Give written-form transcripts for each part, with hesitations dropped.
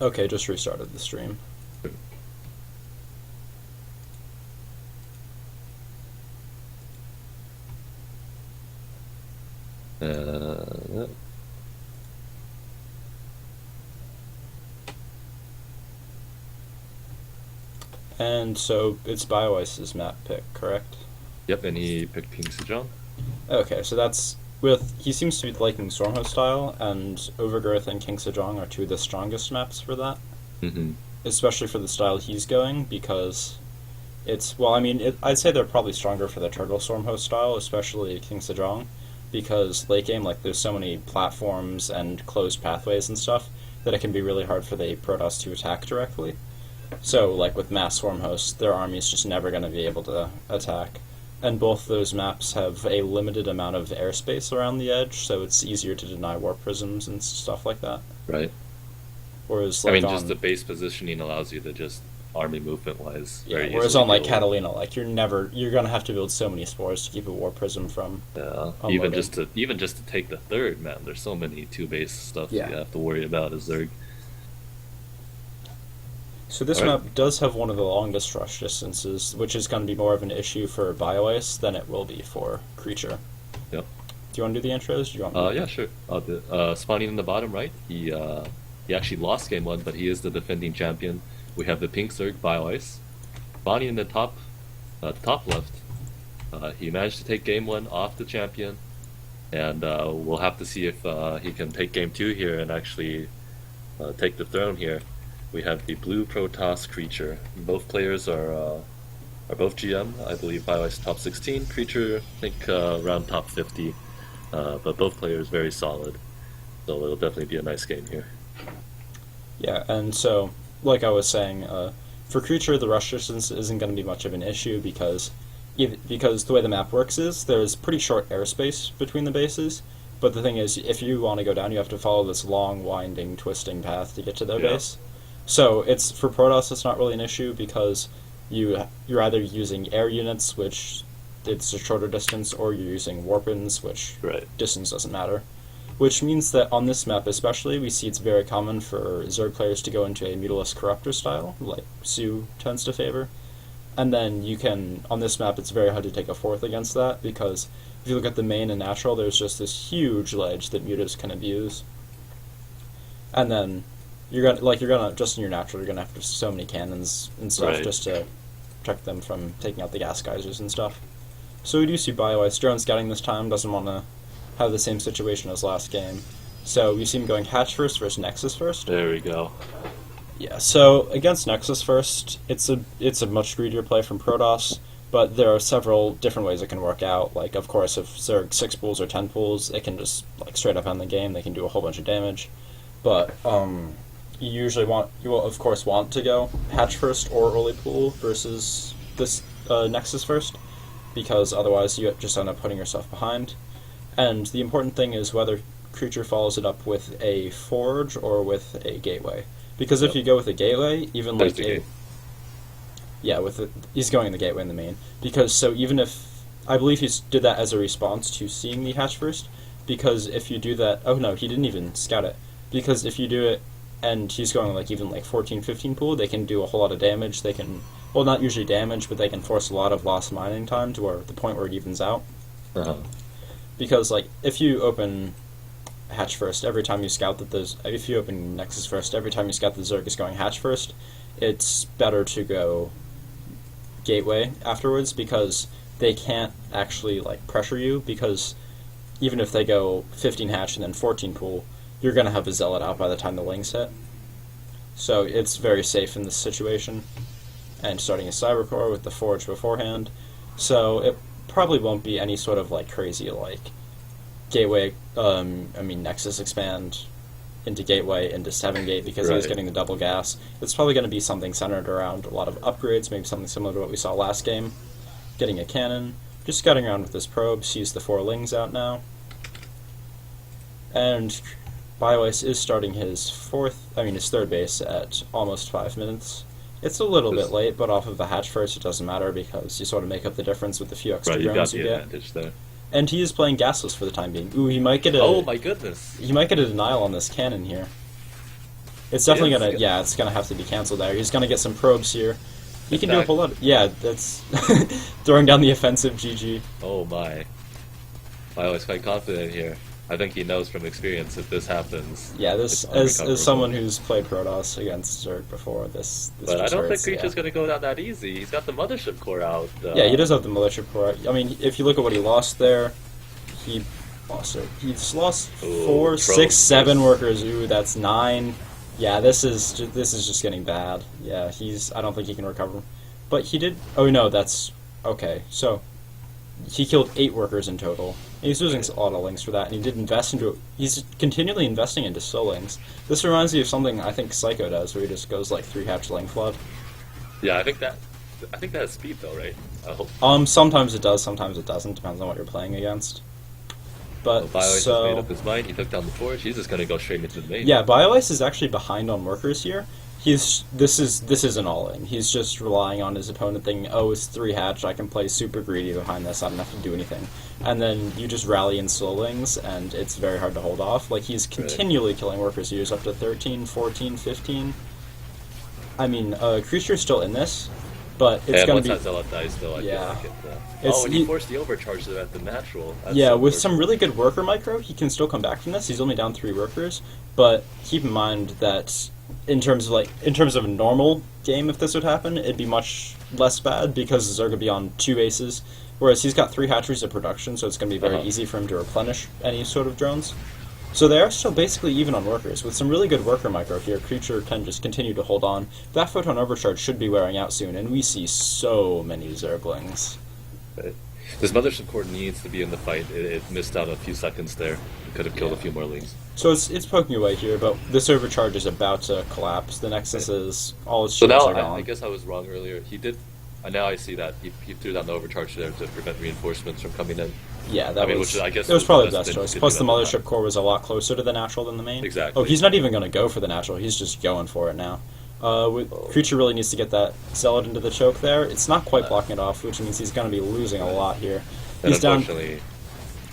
Okay, just restarted the stream. Uh, And so it's Bioice's map pick, correct? yep, and he picked King Sejong. Okay, so that's with he seems to be liking Stormhost style, and Overgrowth and King Sejong are two of the strongest maps for that, Mm-hmm. especially for the style he's going because it's well, I mean, I'd say they're probably stronger for the Turtle Stormhost style, especially King Sejong, because late game like there's so many platforms and closed pathways and stuff that it can be really hard for the Protoss to attack directly. So, like with Mass Swarm Hosts, their army's just never going to be able to attack. And both those maps have a limited amount of airspace around the edge, so it's easier to deny warp prisms and stuff like that. Right. Whereas, I like mean, just the on base positioning allows you to just army movement wise yeah, very whereas easily on like go. Catalina, like you're gonna have to build so many spores to keep a warp prism from Even unloading. just to take the third, man. There's so many two base stuff Yeah. you have to worry about as Zerg. So this All right. map does have one of the longest rush distances, which is going to be more of an issue for Bioice than it will be for Creature. Yep. Do you want to do the intros? Do you want me to? Yeah, sure. I'll do it. Spawning in the bottom right, he actually lost game one, but he is the defending champion. We have the pink Zerg Bioice. Spawning in the top left, he managed to take game one off the champion, and we'll have to see if he can take game two here and actually take the throne here. We have the blue Protoss Creature. Both players are both GM. I believe Bioice top 16, Creature I think around top 50. But both players very solid, so it'll definitely be a nice game here. Yeah, and so, like I was saying, for Creature, the rush distance isn't going to be much of an issue because the way the map works is there's pretty short airspace between the bases. But the thing is, if you want to go down, you have to follow this long, winding, twisting path to get to their Yeah, base. So it's for Protoss, it's not really an issue because you're either using air units, which it's a shorter distance, or you're using warpins, which right. distance doesn't matter. Which means that on this map especially, we see it's very common for Zerg players to go into a Mutalist Corruptor style, like Su tends to favor. And then you can, on this map, it's very hard to take a fourth against that, because if you look at the main and natural, there's just this huge ledge that mutas can abuse. And then you're gonna just in your natural, you're gonna have so many cannons and stuff Right. just to protect them from taking out the gas geysers and stuff. So we do see Bioice drone scouting this time, doesn't want to have the same situation as last game. So we see him going Hatch first versus Nexus first. There we go. Yeah, so against Nexus first, it's a much greedier play from Protoss, but there are several different ways it can work out. Like, of course, if Zerg 6 pools or 10 pools, they can just, like, straight up end the game, they can do a whole bunch of damage. But, you will, of course, want to go Hatch first or early pool versus this Nexus first, because otherwise you just end up putting yourself behind. And the important thing is whether Creature follows it up with a Forge or with a Gateway. Because if Yep. you go with a Gateway, even There's like the game. yeah, he's going in the Gateway in the main. Because so even if I believe he did that as a response to seeing the hatch first, because if you do that, oh no, he didn't even scout it. Because if you do it and he's going like even like 14, 15 pool, they can do a whole lot of damage. They can, well, not usually damage, but they can force a lot of lost mining time to where the point where it evens out. Uh-huh. Because like if you open hatch first every time you scout that there's if you open Nexus first every time you scout the Zerg is going hatch first, it's better to go Gateway afterwards because they can't actually like pressure you because even if they go 15 hatch and then 14 pool, you're gonna have a zealot out by the time the lings hit. So it's very safe in this situation. And starting a Cybercore with the Forge beforehand. So it probably won't be any sort of like crazy like Gateway, Nexus expand into Gateway into 7 Gate because he was Right. getting the double gas. It's probably going to be something centered around a lot of upgrades, maybe something similar to what we saw last game. Getting a cannon, just scouting around with this probe, sees the 4 lings out now. And Bioice is starting his his third base at almost 5 minutes. It's a little bit late, but off of the hatch first, it doesn't matter because you sort of make up the difference with the few extra Right, you got drones the you get. advantage there. And he is playing gasless for the time being. Ooh, he might get a Oh my goodness! he might get a denial on this cannon here. It's definitely Yes. gonna, yeah, it's gonna have to be canceled there. He's gonna get some probes here. He can do a Attack. whole lot. Yeah, that's throwing down the offensive. GG. Oh my. I was quite confident here. I think he knows from experience if this happens. Yeah, this it's as someone unrecoverable. who's played Protoss against Zerg before, this But I just don't think hurts, Creature's yeah. gonna go down that easy. He's got the mothership core out. Yeah, he does have the militia core. I mean, if you look at what he lost there, he lost it. He's lost Ooh, 4, probes. 6, 7 workers. Ooh, that's 9. Yeah, this is just getting bad. Yeah, I don't think he can recover. But he did. Oh no, that's okay. So he killed 8 workers in total. And he's losing a lot of links for that, and he did invest into. He's continually investing into lings. This reminds me of something I think Psycho does, where he just goes like 3-hatch ling flood. Yeah, I think that has speed though, right? I hope. Sometimes it does, sometimes it doesn't. Depends on what you're playing against. But Bioice has made up his mind. He took down the forge. He's just gonna go straight into the main. yeah, Bioice is actually behind on workers here. This is an all-in. He's just relying on his opponent thinking, oh, it's 3-hatch, I can play super greedy behind this, I don't have to do anything. And then you just rally in slowlings, and it's very hard to hold off. Like, he's continually killing workers here. He's up to 13, 14, 15. I mean, Creature's still in this, but it's and gonna once be... that zealot dies, though, I Yeah. feel like It's- and he forced the overcharge there at the natural. That's Yeah, so with some unfortunate. really good worker micro, he can still come back from this. He's only down 3 workers, but keep in mind that in terms of a normal game, if this would happen, it'd be much less bad because Zerg would be on 2 aces, whereas he's got 3 hatcheries of production, so it's going to be very easy for him to replenish any sort of drones. So they are still basically even on workers. With some really good worker micro here, Creature can just continue to hold on. That photon overcharge should be wearing out soon, and we see so many Zerglings. Right. This mothership core needs to be in the fight. It missed out a few seconds there. It could have killed a few more lings. So it's poking away here, but this overcharge is about to collapse. The Nexus is all its So shields now are gone. I guess I was wrong earlier. He did. Now I see that he threw down the overcharge there to prevent reinforcements from coming in. Yeah, that which I guess that was was probably the the best best thing choice. to Plus, do the at the mothership time. core was a lot closer to the natural than the main. Exactly. Oh, he's not even going to go for the natural. He's just going for it now. Creature really needs to get that zealot into the choke there. It's not quite blocking it off, which means he's going to be losing a lot here. And He's down. unfortunately,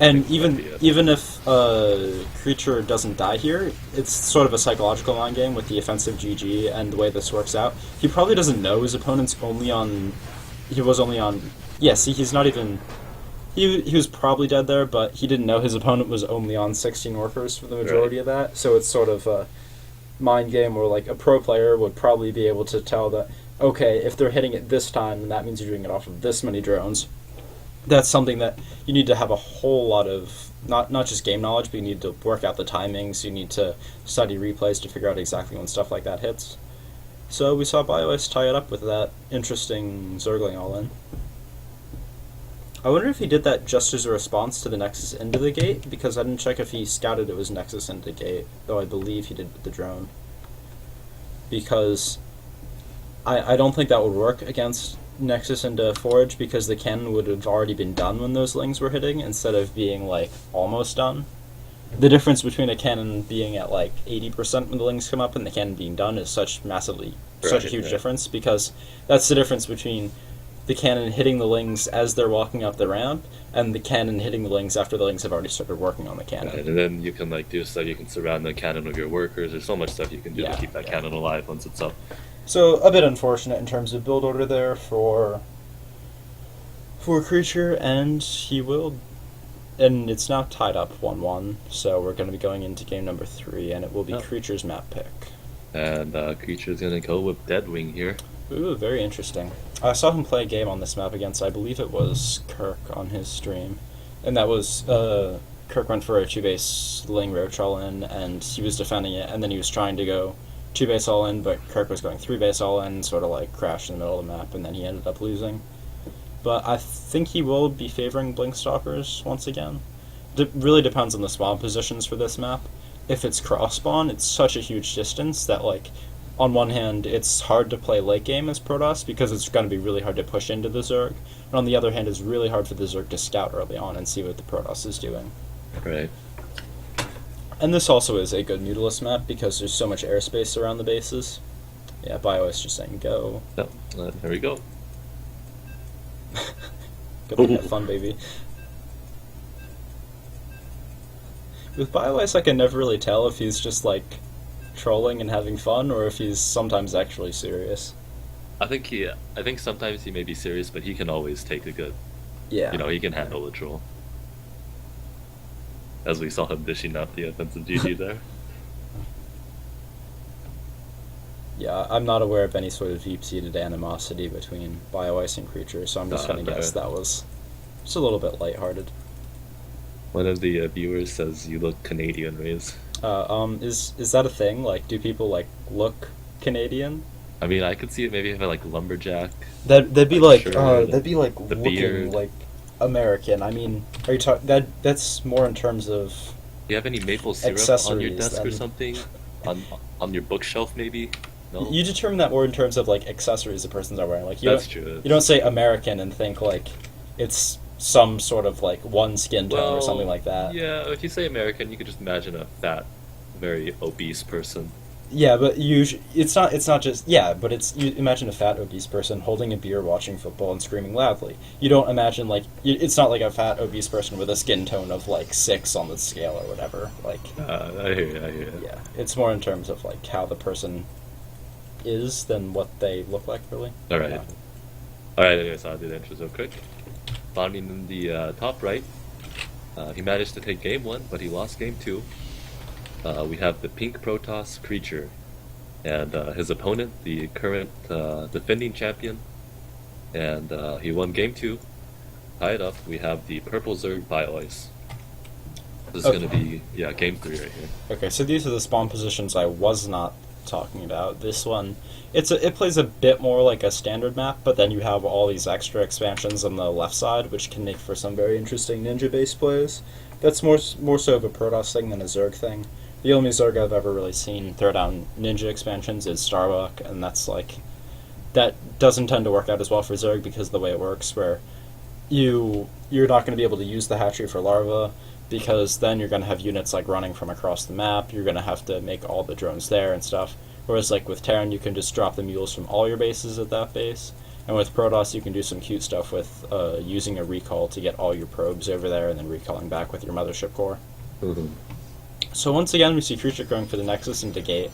And think even might be it. even if Creature doesn't die here, it's sort of a psychological mind game with the offensive GG and the way this works out. He probably doesn't know his opponent's only on. He was only on. Yeah, see, he's not even. He was probably dead there, but he didn't know his opponent was only on 16 workers for the majority of that. So it's sort of a mind game where like a pro player would probably be able to tell that, okay, if they're hitting it this time, then that means you're doing it off of this many drones. That's something that you need to have a whole lot of not just game knowledge, but you need to work out the timings. You need to study replays to figure out exactly when stuff like that hits. So we saw Bioice tie it up with that interesting Zergling all-in. I wonder if he did that just as a response to the Nexus into the gate, because I didn't check if he scouted it was Nexus into the gate, though I believe he did with the drone. Because I don't think that would work against Nexus into Forge, because the cannon would have already been done when those lings were hitting, instead of being, like, almost done. The difference between a cannon being at, like, 80% when the lings come up and the cannon being done is such a huge difference, because that's the difference between the cannon hitting the lings as they're walking up the ramp, and the cannon hitting the lings after the lings have already started working on the cannon. Right, and then you can like do stuff. You can surround the cannon with your workers. There's so much stuff you can do to keep that cannon alive once it's up. So a bit unfortunate in terms of build order there for Creature, and he will, and it's now tied up 1-1. So we're going to be going into game number 3, and it will be Creature's map pick. And Creature's gonna go with Deadwing here. Ooh, very interesting. I saw him play a game on this map against, I believe it was Kirk on his stream. And that was, Kirk went for a 2-base Ling Roach all-in, and he was defending it, and then he was trying to go 2-base all-in, but Kirk was going 3-base all-in, sort of like crashed in the middle of the map, and then he ended up losing. But I think he will be favoring Blinkstalkers once again. Really depends on the spawn positions for this map. If it's cross-spawn, it's such a huge distance that, like, on one hand, it's hard to play late game as Protoss because it's going to be really hard to push into the Zerg, and on the other hand, it's really hard for the Zerg to scout early on and see what the Protoss is doing. Right. And this also is a good Mutalisk map because there's so much airspace around the bases. Yeah, Bioice just saying go. Yep. There we go. Go have fun, baby. With Bioice, I can never really tell if he's just, like, trolling and having fun, or if he's sometimes actually serious. I think sometimes he may be serious, but he can always take a good. Yeah. You know, he can handle a troll. As we saw him dishing out the offensive GG there. Yeah, I'm not aware of any sort of deep-seated animosity between Bioice and Creature, so I'm just going to guess that was just a little bit lighthearted. One of the viewers says you look Canadian, Raze. Is that a thing? Like, do people like look Canadian? I mean, I could see it maybe if I like lumberjack. That'd be like like shirt, that'd be like the looking beard. like American. I mean, are you talking that's more in terms of Do you have any maple syrup on your accessories, desk or then. something? On your bookshelf maybe? No. You determine that more in terms of like accessories the person's are wearing. Like That's true. You don't say American and think like it's some sort of like one skin tone or something like that. Yeah, if you say American, you could just imagine a fat, very obese person. Yeah, but it's not just but it's you imagine a fat obese person holding a beer, watching football, and screaming loudly. You don't imagine like it's not like a fat obese person with a skin tone of like 6 on the scale or whatever. Like I hear you. yeah, it's more in terms of like how the person is than what they look like, really. All right. Yeah. All right. Anyways, I'll do the intros real quick. Bonding in the top right, he managed to take game 1, but he lost game 2. We have the pink Protoss Creature, and his opponent, the current defending champion, and he won game 2. Tied up, we have the purple Zerg Bioice. This is going to be game 3 right here. Okay, so these are the spawn positions I was not talking about. This one, it plays a bit more like a standard map, but then you have all these extra expansions on the left side, which can make for some very interesting ninja-based plays. That's more so of a Protoss thing than a Zerg thing. The only Zerg I've ever really seen throw down ninja expansions is Starbuck, and that doesn't tend to work out as well for Zerg because of the way it works, where you're not going to be able to use the hatchery for larva, because then you're going to have units like running from across the map. You're going to have to make all the drones there and stuff. Whereas like with Terran, you can just drop the mules from all your bases at that base. And with Protoss, you can do some cute stuff with using a recall to get all your probes over there and then recalling back with your mothership core. Mm-hmm. So once again, we see Creature going for the Nexus into Gate,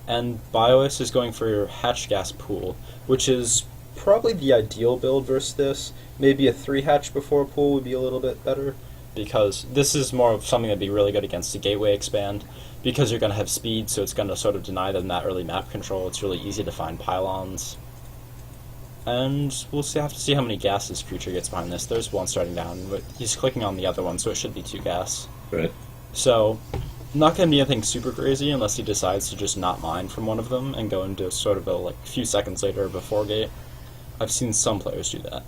and Bioice is going for your Hatch Gas Pool, which is probably the ideal build versus this. Maybe a 3-hatch before pool would be a little bit better, because this is more of something that'd be really good against the Gateway expand, because you're going to have speed, so it's going to sort of deny them that early map control. It's really easy to find pylons. And we'll have to see how many gases Creature gets behind this. There's one starting down, but he's clicking on the other one, so it should be 2 gas. Right. So, not going to be anything super crazy unless he decides to just not mine from one of them and go into sort of a few seconds later before Gate. I've seen some players do that.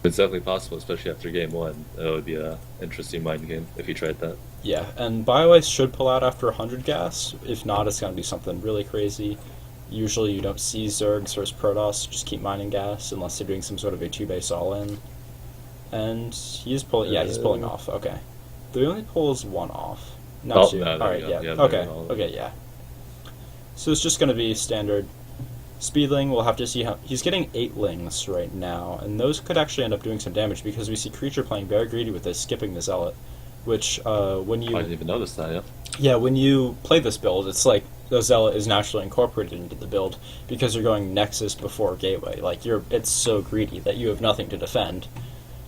It's definitely possible, especially after game 1. That would be an interesting mind game if he tried that. Yeah, and Bioice should pull out after 100 gas. If not, it's going to be something really crazy. Usually you don't see Zergs versus Protoss just keep mining gas unless they're doing some sort of a 2-base all-in. And he's pulling off. Okay. The only pull is 1 off. Not 2. Alright, yeah. Okay, yeah. So it's just going to be standard. Speedling, we'll have to see how... He's getting 8 lings right now, and those could actually end up doing some damage because we see Creature playing very greedy with this, skipping the Zealot, which when you... I didn't even notice that, yeah. Yeah, when you play this build, it's like the Zealot is naturally incorporated into the build because you're going Nexus before Gateway. Like, it's so greedy that you have nothing to defend.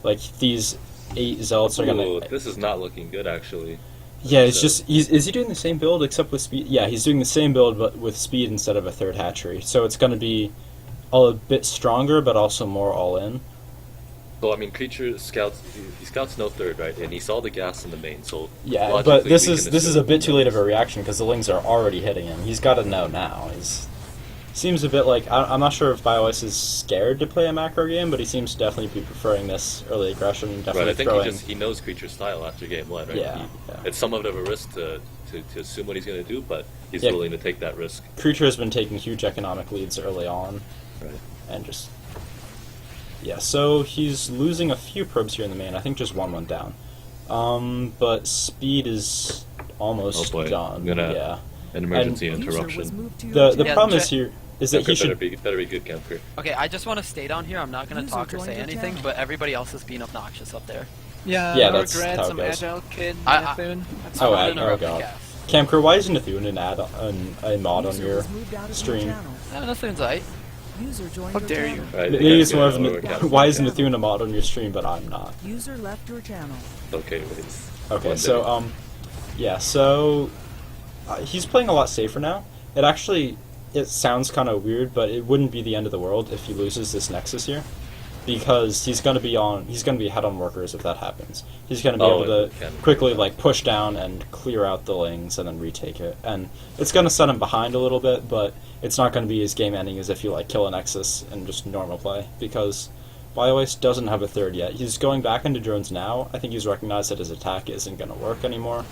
Like, these 8 Zealots are gonna... This is not looking good, actually. Yeah, it's just... Is he doing the same build except with speed? Yeah, he's doing the same build but with speed instead of a 3rd hatchery. So it's going to be a bit stronger but also more all-in. So, I mean, Creature scouts... He scouts no 3rd, right? And he saw the gas in the main, so... Yeah, but this is a bit too late of a reaction because the lings are already hitting him. He's got to know now. Seems a bit like... I'm not sure if Bioice is scared to play a macro game, but he seems to definitely be preferring this early aggression. Definitely right, I think he knows Creature's style after game 1, right? Yeah, It's somewhat of a risk to assume what he's going to do, but he's willing to take that risk. Creature has been taking huge economic leads early on. Right. And just... Yeah, so he's losing a few probes here in the main. I think just 1 went down. But speed is almost done. I'm gonna... An emergency interruption. The problem is here is that he should... Better be good, Camper. Okay, I just want to stay down here. I'm not going to talk or say anything, but everybody else is being obnoxious up there. Yeah, that's grab how it some goes. agile kid I- soon. Oh, oh god. Camcur, why isn't Nathun a mod on your stream? Nothing's right. How dare you? Right, Maybe it's more of why isn't channel. Nathun a mod on your stream, but I'm not. User left your channel. Okay, please. Okay, so yeah, so he's playing a lot safer now. It sounds kind of weird, but it wouldn't be the end of the world if he loses this Nexus here, because he's gonna be ahead on workers if that happens. He's gonna be able to quickly like push down and clear out the lings and then retake it, and it's gonna set him behind a little bit, but it's not gonna be as game ending as if you like kill a Nexus and just normal play, because Bioice doesn't have a third yet. He's going back into drones now. I think he's recognized that his attack isn't gonna work anymore,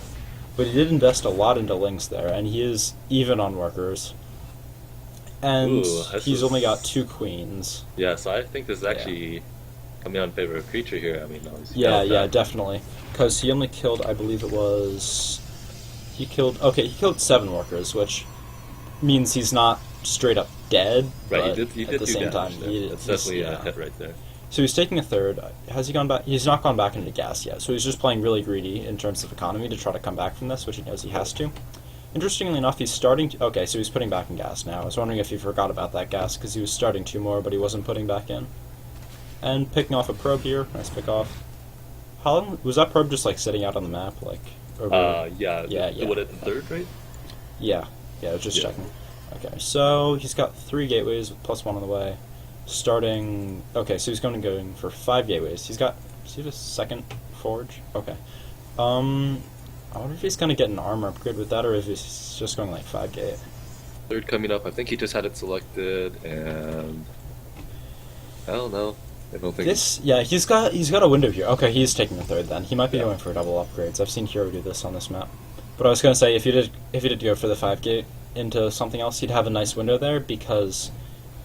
but he did invest a lot into lings there, and he is even on workers. And he's only got 2 queens. Yeah, so I think this is actually coming on favor of Creature here. I mean, Yeah, definitely. Because he only killed, I believe it was... He killed 7 workers, which means he's not straight up dead, Right, but he did at the do same damage time, there. That's definitely a hit right there. So he's taking a third. Has he gone back? He's not gone back into gas yet, so he's just playing really greedy in terms of economy to try to come back from this, which he knows he has to. Interestingly enough, he's starting to... Okay, so he's putting back in gas now. I was wondering if he forgot about that gas, because he was starting 2 more, but he wasn't putting back in. And picking off a probe here. Nice pick off. How long... Was that probe just, like, sitting out on the map? Like, over... Yeah. What, at the third, right? Yeah. Yeah, I was just checking. Okay, so he's got 3 gateways with +1 on the way. Starting... Okay, so he's going for 5 gateways. He's got... Does he have a second forge? Okay. I wonder if he's going to get an armor upgrade with that, or if he's just going like 5 gate. Third coming up. I think he just had it selected, and I don't know. I don't think Yeah, he's got a window here. Okay, he's taking the third then. He might be going for double upgrades. I've seen Hero do this on this map. But I was going to say, if he did go for the 5 gate into something else, he'd have a nice window there, because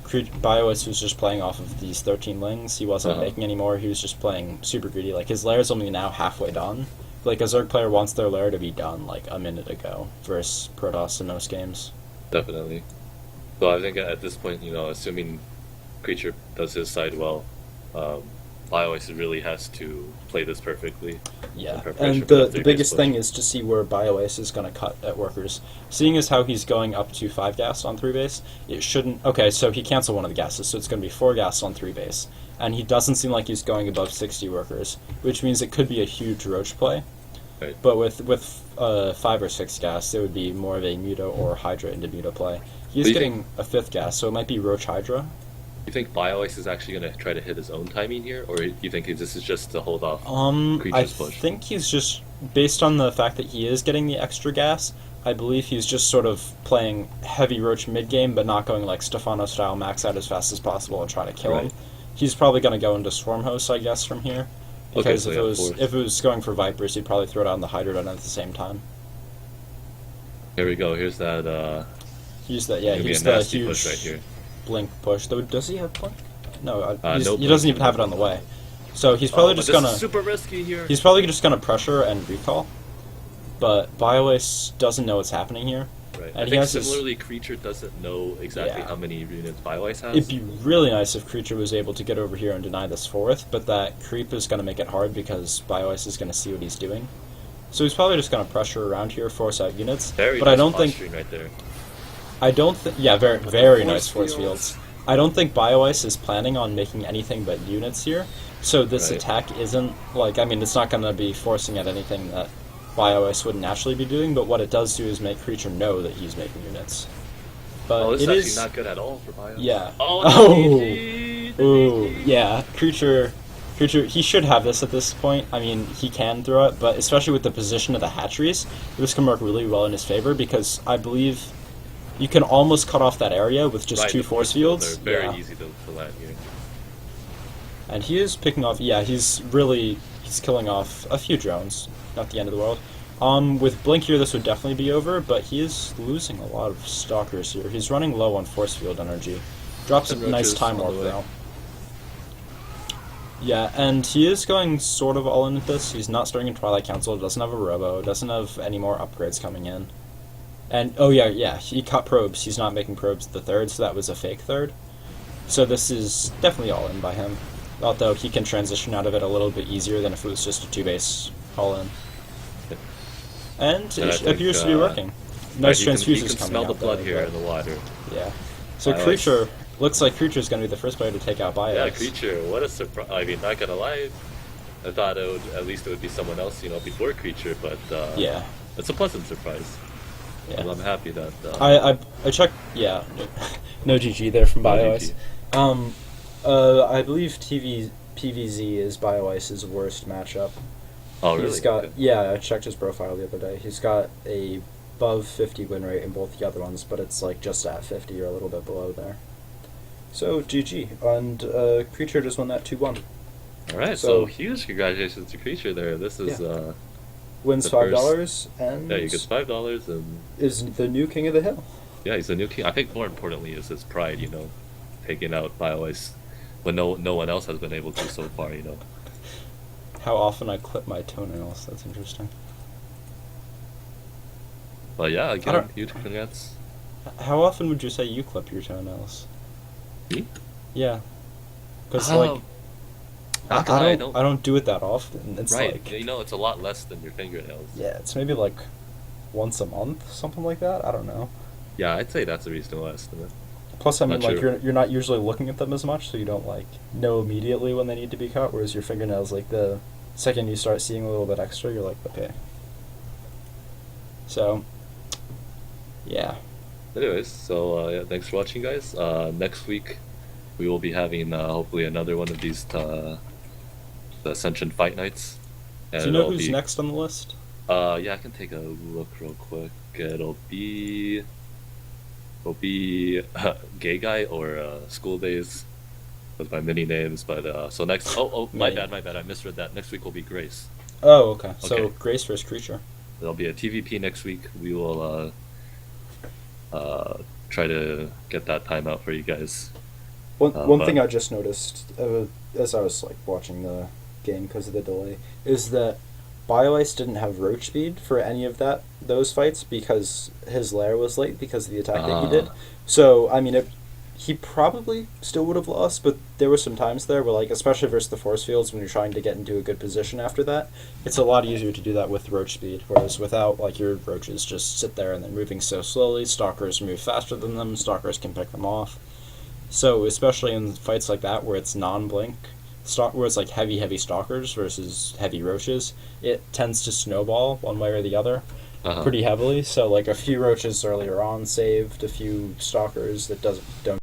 Bioice was just playing off of these 13 lings. He wasn't making any more. He was just playing super greedy. Like, his lair's only now halfway done. Like, a Zerg player wants their lair to be done, like, a minute ago, versus Protoss in most games. Definitely. So I think at this point, assuming Creature does his side well, Bioice really has to play this perfectly. Yeah, and the biggest thing is to see where Bioice is going to cut at workers. Seeing as how he's going up to 5 gas on 3 base, it shouldn't... Okay, so he canceled one of the gases, so it's going to be 4 gas on 3 base. And he doesn't seem like he's going above 60 workers, which means it could be a huge roach play. Right. But with 5 or 6 gas, it would be more of a Muto or Hydra into Muto play. He's getting a 5th gas, so it might be Roach Hydra. You think Bioice is actually going to try to hit his own timing here, or do you think this is just to hold off Creature's push? I think he's just, based on the fact that he is getting the extra gas, I believe he's just sort of playing heavy Roach mid-game, but not going like Stefano style max out as fast as possible and try to kill him. He's probably going to go into Swarm Host, I guess, from here. Because if it was going for Vipers, he'd probably throw down the Hydrodon at the same time. Here we go. Here's that. He's the huge push right here. Blink push. Does he have Blink? No, no he doesn't even have it on the way. So he's probably just gonna. Super risky here. He's probably just gonna pressure and recall. But Bioice doesn't know what's happening here. Right. And I think similarly, Creature doesn't know exactly how many units Bioice has. It'd be really nice if Creature was able to get over here and deny this 4th, but that creep is going to make it hard because Bioice is going to see what he's doing. So he's probably just going to pressure around here, force out units. But I don't think... Right there. I don't think... Yeah, very nice force fields. I don't think Bioice is planning on making anything but units here, so this attack isn't... Like, I mean, it's not going to be forcing at anything that Bioice wouldn't naturally be doing, but what it does do is make Creature know that he's making units. But this is actually not good at all for Bioice. Yeah. Oh, Ooh, yeah. Creature, he should have this at this point. I mean, he can throw it, but especially with the position of the hatcheries, this can work really well in his favor, because I believe you can almost cut off that area with just 2 force fields. They're very easy to land here. And he is picking off... Yeah, he's killing off a few drones. Not the end of the world. With Blink here, this would definitely be over, but he is losing a lot of Stalkers here. He's running low on force field energy. Drops a nice time warp, though. Yeah, and he is going sort of all in with this. He's not starting in Twilight Council, doesn't have a Robo, doesn't have any more upgrades coming in. And, he cut probes. He's not making probes the 3rd, so that was a fake 3rd. So this is definitely all in by him. Although he can transition out of it a little bit easier than if it was just a 2-base all in. And And I it think, appears to be working. right, Nice you can transfusions coming smell the out blood though, here but- in the water. Yeah. So Bioice. Creature looks like Creature's going to be the first player to take out Bioice. Yeah, Creature, what a surprise. I mean, not gonna lie, I thought at least it would be someone else, before Creature, but Yeah. it's a pleasant surprise. Yeah. I'm happy that... I checked. Yeah. No GG there from No Bioice. GG. I believe PVZ is Bioice's worst matchup. Oh, really? He's got Okay. yeah. I checked his profile the other day. He's got a above 50 win rate in both the other ones, but it's like just at 50 or a little bit below there. So GG, and Creature just won that 2-1. Alright, so huge congratulations to Creature there. This is, Wins the $5 and yeah, you get $5 and... is the new king of the hill. Yeah, he's the new king. I think more importantly is his pride, taking out Bioice when no one else has been able to so far, How often I clip my toenails, that's interesting. But yeah, I again, don't- huge congrats. How often would you say you clip your toenails? Me? Yeah. Because, Oh, I not gonna lie, I don't do it that often. It's right, like... it's a lot less than your fingernails. Yeah, it's maybe like once a month, something like that. I don't know. Yeah, I'd say that's a reasonable estimate. Plus, I mean, Not like sure. you're not usually looking at them as much, so you don't like know immediately when they need to be cut. Whereas your fingernails, like the second you start seeing a little bit extra, you're like, okay. So, yeah. Anyways, so yeah, thanks for watching, guys. Next week we will be having hopefully another one of these the Ascension Fight Nights. And Do you know it'll who's be, next on the list? Yeah, I can take a look real quick. It'll be Gay Guy or School Days with my mini names. But so next, my Mini. bad. I misread that. Next week will be Grace. Oh, okay. So Okay. Grace vs. Creature. There'll be a TVP next week. We will try to get that time out for you guys. One but- thing I just noticed as I was like watching the game because of the delay is that Bioice didn't have roach speed for any of those fights because his lair was late because of the attack that he did. So I mean, he probably still would have lost, but there were some times there where, like, especially versus the force fields, when you're trying to get into a good position after that, it's a lot easier to do that with roach speed. Whereas without, like, your roaches just sit there and they're moving so slowly, stalkers move faster than them, stalkers can pick them off. So especially in fights like that where it's non-blink, where it's like heavy stalkers versus heavy roaches, it tends to snowball one way or the other pretty heavily. So like a few roaches earlier on saved, a few stalkers that don't